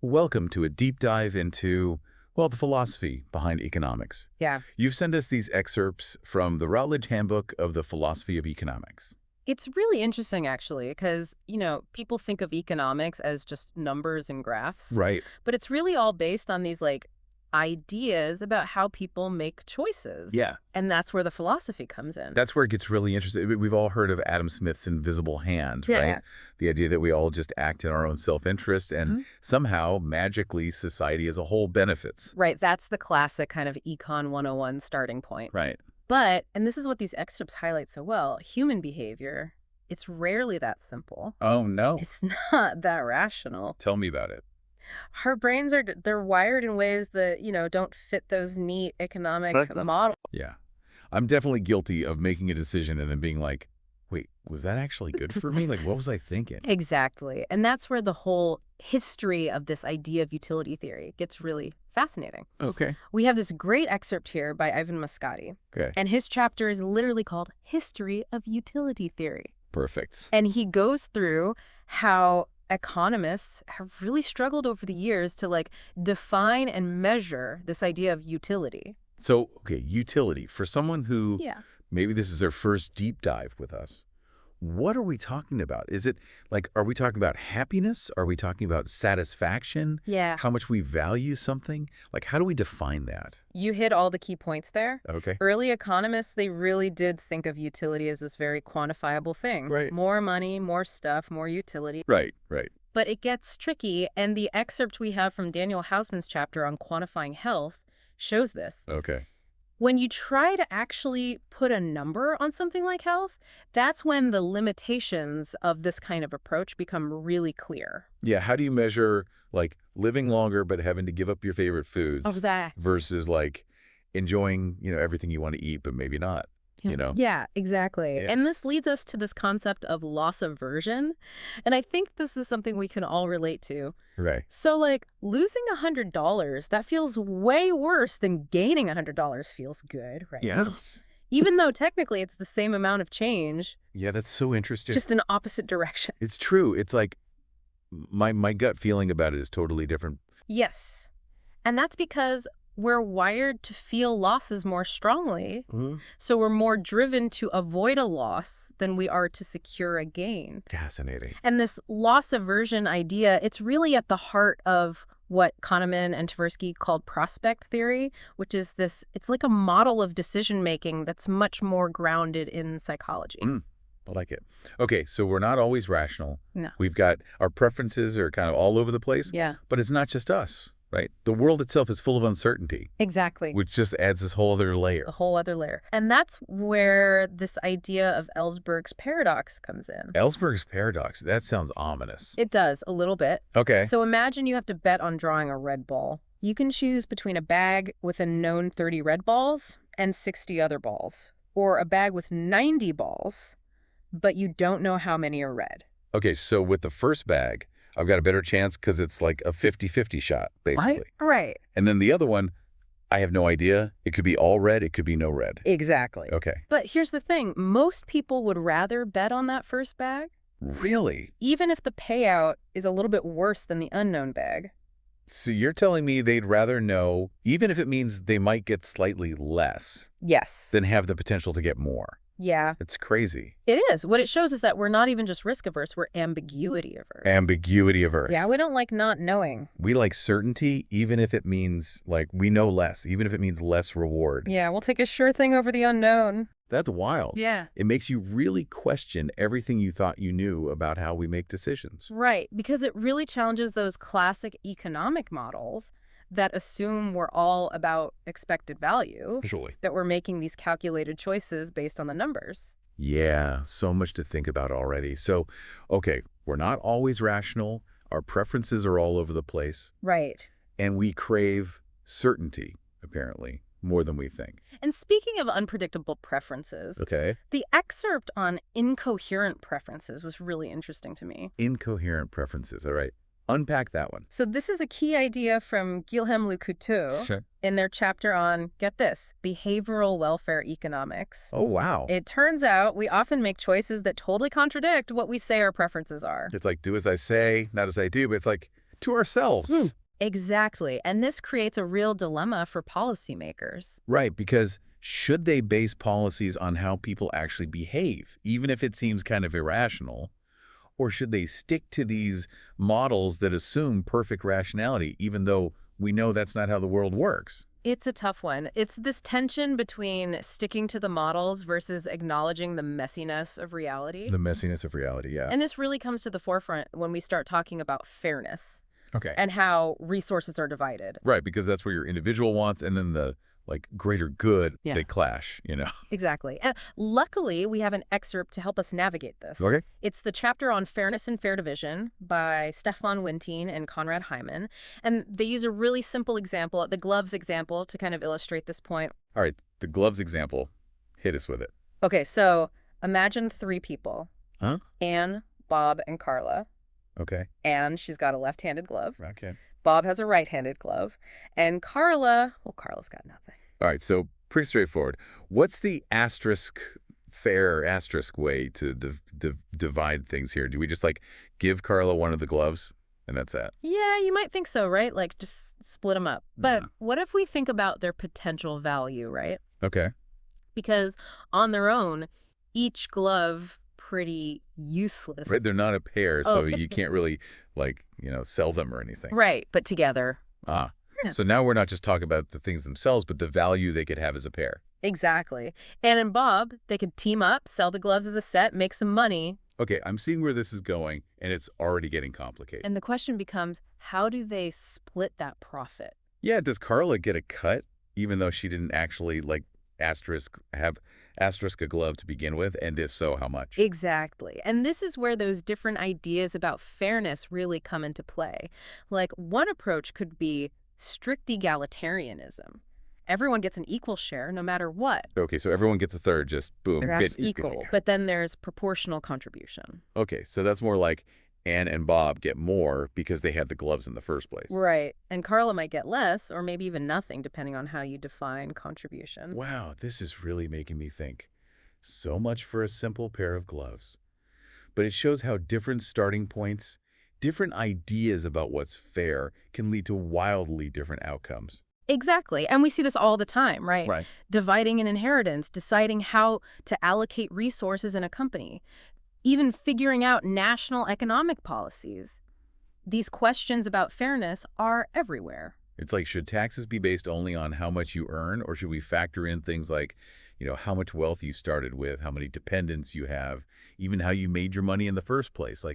Welcome to a deep dive into, well, the philosophy behind economics. Yeah. You've sent us these excerpts from the Routledge Handbook of the Philosophy of Economics. It's really interesting, actually, because, people think of economics as just numbers and graphs, Right. but it's really all based on these, ideas about how people make choices. Yeah. And that's where the philosophy comes in. That's where it gets really interesting. We've all heard of Adam Smith's invisible hand, Yeah. right? The idea that we all just act in our own self-interest and somehow, magically, society as a whole benefits. Right. That's the classic kind of Econ 101 starting point. Right. But, and this is what these excerpts highlight so well, human behavior, it's rarely that simple. Oh, no. It's not that rational. Tell me about it. Our brains they're wired in ways that, don't fit those neat economic models. Yeah. I'm definitely guilty of making a decision and then being like, wait, was that actually good for me? Like, what was I thinking? Exactly. And that's where the whole history of this idea of utility theory gets really fascinating. Okay. We have this great excerpt here by Ivan Muscati. Okay. And his chapter is literally called History of Utility Theory. Perfect. And he goes through how economists have really struggled over the years to define and measure this idea of utility. So, okay, utility. For someone who maybe this is their first deep dive with us, what are we talking about? Is it are we talking about happiness? Are we talking about satisfaction? Yeah. How much we value something? How do we define that? You hit all the key points there. Okay. Early economists, they really did think of utility as this very quantifiable thing. Right. More money, more stuff, more utility. Right, right. But it gets tricky, and the excerpt we have from Daniel Hausman's chapter on quantifying health shows this. Okay. When you try to actually put a number on something like health, that's when the limitations of this kind of approach become really clear. Yeah, how do you measure living longer but having to give up your favorite foods Exactly. versus enjoying, everything you want to eat but maybe not, Yeah, exactly. Yeah. And this leads us to this concept of loss aversion. And I think this is something we can all relate to. Right. So losing $100, that feels way worse than gaining $100 feels good, right? Yes. Even though technically it's the same amount of change. Yeah, that's so interesting. Just in opposite direction. It's true. It's my gut feeling about it is totally different. Yes. And that's because we're wired to feel losses more strongly. So we're more driven to avoid a loss than we are to secure a gain. Fascinating. And this loss aversion idea, it's really at the heart of what Kahneman and Tversky called prospect theory, which is it's like a model of decision-making that's much more grounded in psychology. I like it. Okay, so we're not always rational. No. We've got our preferences are kind of all over the place. Yeah. But it's not just us, right? The world itself is full of uncertainty. Exactly. Which just adds this whole other layer. A whole other layer. And that's where this idea of Ellsberg's paradox comes in. Ellsberg's paradox, that sounds ominous. It does, a little bit. Okay. So imagine you have to bet on drawing a red ball. You can choose between a bag with a known 30 red balls and 60 other balls, or a bag with 90 balls, but you don't know how many are red. Okay, so with the first bag, I've got a better chance because it's like a 50-50 shot, basically. Right. And then the other one, I have no idea. It could be all red. It could be no red. Exactly. Okay. But here's the thing. Most people would rather bet on that first bag. Really? Even if the payout is a little bit worse than the unknown bag. So you're telling me they'd rather know, even if it means they might get slightly less, Yes. than have the potential to get more. Yeah. It's crazy. It is. What it shows is that we're not even just risk averse, we're ambiguity averse. Ambiguity averse. Yeah, we don't like not knowing. We like certainty, even if it means, we know less, even if it means less reward. Yeah, we'll take a sure thing over the unknown. That's wild. Yeah. It makes you really question everything you thought you knew about how we make decisions. Right, because it really challenges those classic economic models that assume we're all about expected value, Visually. that we're making these calculated choices based on the numbers. Yeah, so much to think about already. So, okay, we're not always rational. Our preferences are all over the place. Right. And we crave certainty, apparently, more than we think. And speaking of unpredictable preferences, Okay. the excerpt on incoherent preferences was really interesting to me. Incoherent preferences. All right. Unpack that one. So this is a key idea from Guilhem Le Couteau Sure. in their chapter on, get this, behavioral welfare economics. Oh, wow. It turns out we often make choices that totally contradict what we say our preferences are. It's like, do as I say, not as I do, but it's like, to ourselves. Exactly. And this creates a real dilemma for policymakers. Right, because should they base policies on how people actually behave, even if it seems kind of irrational? Or should they stick to these models that assume perfect rationality, even though we know that's not how the world works? It's a tough one. It's this tension between sticking to the models versus acknowledging the messiness of reality. The messiness of reality, yeah. And this really comes to the forefront when we start talking about fairness. Okay. And how resources are divided. Right, because that's where your individual wants and then the greater good, they clash, Exactly. And luckily, we have an excerpt to help us navigate this. Okay. It's the chapter on Fairness and Fair Division by Stefan Wintine and Conrad Hyman. And they use a really simple example, the gloves example, to kind of illustrate this point. All right, the gloves example. Hit us with it. Okay, so imagine 3 people. Huh? Anne, Bob, and Carla. Okay. Anne, she's got a left-handed glove. Okay. Bob has a right-handed glove. And Carla's got nothing. All right, so pretty straightforward. What's the fair asterisk way to divide things here? Do we just give Carla one of the gloves and that's it? Yeah, you might think so, right? Just split them up. But what if we think about their potential value, right? Okay. Because on their own, each glove pretty useless. Right, they're not a pair, so you can't really sell them or anything. Right, but together. Ah. Yeah. So now we're not just talking about the things themselves, but the value they could have as a pair. Exactly. Anne and Bob, they could team up, sell the gloves as a set, make some money. Okay, I'm seeing where this is going, and it's already getting complicated. And the question becomes, how do they split that profit? Yeah, does Carla get a cut, even though she didn't actually, have asterisk a glove to begin with, and if so, how much? Exactly. And this is where those different ideas about fairness really come into play. One approach could be strict egalitarianism. Everyone gets an equal share no matter what. Okay, so everyone gets a third, just boom. That's equal. But then there's proportional contribution. Okay, so that's more like Anne and Bob get more because they had the gloves in the first place. Right. And Carla might get less or maybe even nothing, depending on how you define contribution. Wow, this is really making me think. So much for a simple pair of gloves. But it shows how different starting points, different ideas about what's fair can lead to wildly different outcomes. Exactly. And we see this all the time, right? Right. Dividing an inheritance, deciding how to allocate resources in a company, even figuring out national economic policies. These questions about fairness are everywhere. It's should taxes be based only on how much you earn, or should we factor in things like, how much wealth you started with, how many dependents you have, even how you made your money in the first place?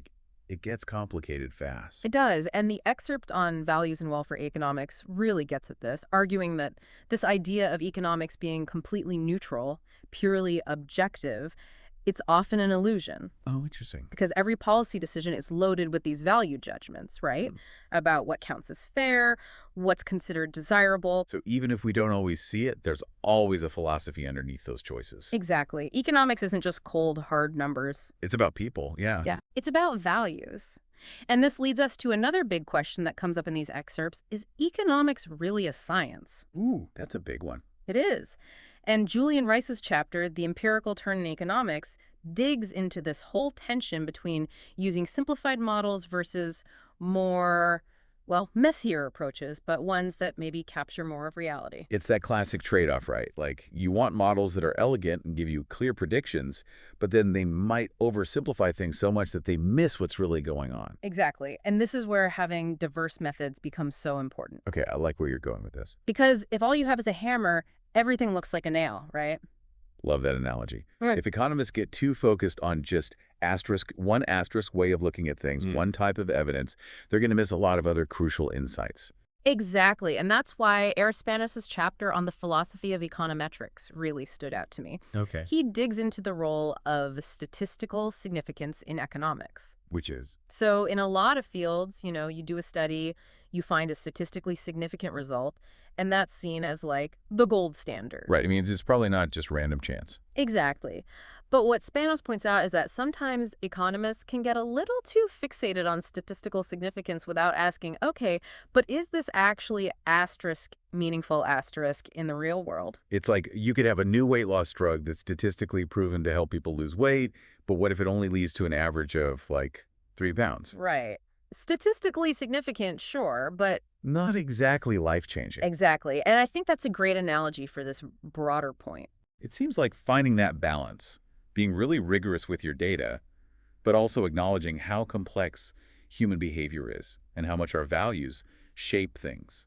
It gets complicated fast. It does. And the excerpt on values and welfare economics really gets at this, arguing that this idea of economics being completely neutral, purely objective, it's often an illusion. Oh, interesting. Because every policy decision is loaded with these value judgments, right? About what counts as fair, what's considered desirable. So even if we don't always see it, there's always a philosophy underneath those choices. Exactly. Economics isn't just cold, hard numbers. It's about people, yeah. Yeah. It's about values. And this leads us to another big question that comes up in these excerpts. Is economics really a science? Ooh, that's a big one. It is. And Julian Rice's chapter, The Empirical Turn in Economics, digs into this whole tension between using simplified models versus more, messier approaches, but ones that maybe capture more of reality. It's that classic trade-off, right? You want models that are elegant and give you clear predictions, but then they might oversimplify things so much that they miss what's really going on. Exactly. And this is where having diverse methods becomes so important. Okay, I like where you're going with this. Because if all you have is a hammer, everything looks like a nail, right? Love that analogy. Right. If economists get too focused on just one asterisk way of looking at things, one type of evidence, they're going to miss a lot of other crucial insights. Exactly. And that's why Aristophanes' chapter on the philosophy of econometrics really stood out to me. Okay. He digs into the role of statistical significance in economics. Which is? So in a lot of fields, you do a study, you find a statistically significant result, and that's seen as the gold standard. Right. It means it's probably not just random chance. Exactly. But what Spanos points out is that sometimes economists can get a little too fixated on statistical significance without asking, okay, but is this actually meaningful asterisk in the real world? It's you could have a new weight loss drug that's statistically proven to help people lose weight, but what if it only leads to an average of 3 pounds? Right. Statistically significant, sure, but Not exactly life-changing. exactly. And I think that's a great analogy for this broader point. It seems like finding that balance, being really rigorous with your data, but also acknowledging how complex human behavior is and how much our values shape things.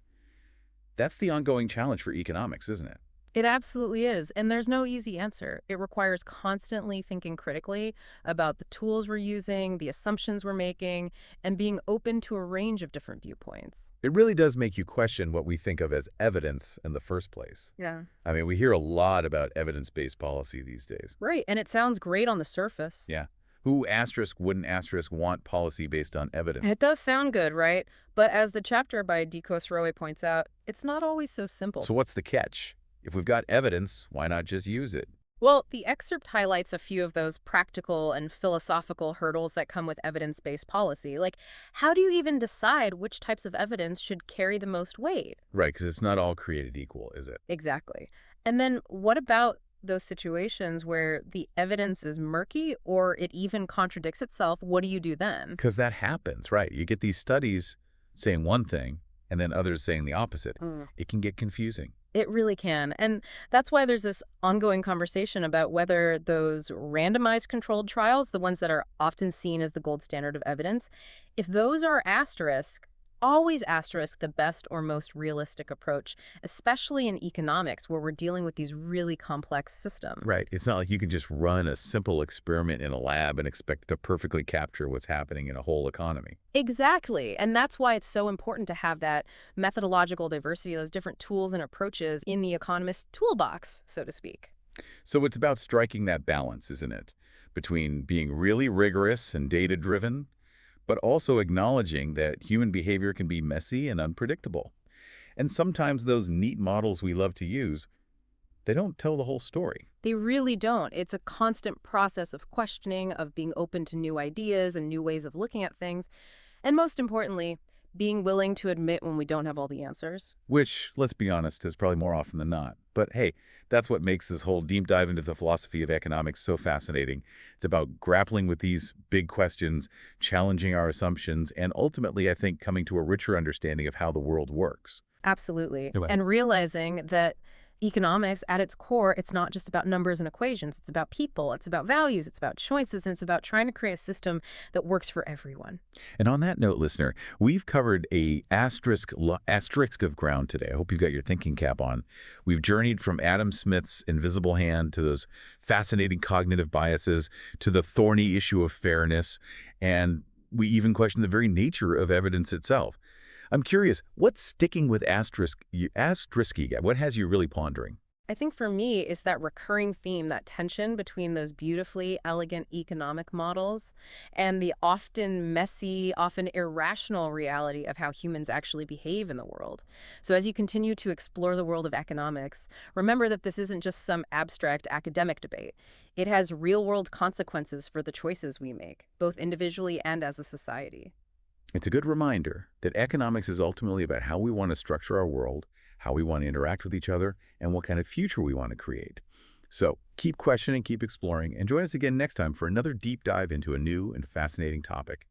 That's the ongoing challenge for economics, isn't it? It absolutely is. And there's no easy answer. It requires constantly thinking critically about the tools we're using, the assumptions we're making, and being open to a range of different viewpoints. It really does make you question what we think of as evidence in the first place. Yeah. I mean, we hear a lot about evidence-based policy these days. Right. And it sounds great on the surface. Yeah. Who asterisk wouldn't asterisk want policy based on evidence? It does sound good, right? But as the chapter by Dikos Rowe points out, it's not always so simple. So what's the catch? If we've got evidence, why not just use it? Well, the excerpt highlights a few of those practical and philosophical hurdles that come with evidence-based policy. Like, how do you even decide which types of evidence should carry the most weight? Right, because it's not all created equal, is it? Exactly. And then what about those situations where the evidence is murky or it even contradicts itself? What do you do then? Because that happens, right? You get these studies saying one thing and then others saying the opposite. It can get confusing. It really can. And that's why there's this ongoing conversation about whether those randomized controlled trials, the ones that are often seen as the gold standard of evidence, if those are asterisk, always asterisk the best or most realistic approach, especially in economics where we're dealing with these really complex systems. Right. It's not like you can just run a simple experiment in a lab and expect to perfectly capture what's happening in a whole economy. Exactly. And that's why it's so important to have that methodological diversity, those different tools and approaches in the economist's toolbox, so to speak. So it's about striking that balance, isn't it? Between being really rigorous and data-driven, but also acknowledging that human behavior can be messy and unpredictable. And sometimes those neat models we love to use, they don't tell the whole story. They really don't. It's a constant process of questioning, of being open to new ideas and new ways of looking at things. And most importantly, being willing to admit when we don't have all the answers. Which, let's be honest, is probably more often than not. But hey, that's what makes this whole deep dive into the philosophy of economics so fascinating. It's about grappling with these big questions, challenging our assumptions, and ultimately, I think, coming to a richer understanding of how the world works. Absolutely. Go ahead. And realizing that economics, at its core, it's not just about numbers and equations. It's about people. It's about values. It's about choices. And it's about trying to create a system that works for everyone. And on that note, listener, we've covered a asterisk of ground today. I hope you've got your thinking cap on. We've journeyed from Adam Smith's invisible hand to those fascinating cognitive biases to the thorny issue of fairness. And we even questioned the very nature of evidence itself. I'm curious, what's sticking with asterisky? What has you really pondering? I think for me, it's that recurring theme, that tension between those beautifully elegant economic models and the often messy, often irrational reality of how humans actually behave in the world. So as you continue to explore the world of economics, remember that this isn't just some abstract academic debate. It has real-world consequences for the choices we make, both individually and as a society. It's a good reminder that economics is ultimately about how we want to structure our world, how we want to interact with each other, and what kind of future we want to create. So keep questioning, keep exploring, and join us again next time for another deep dive into a new and fascinating topic.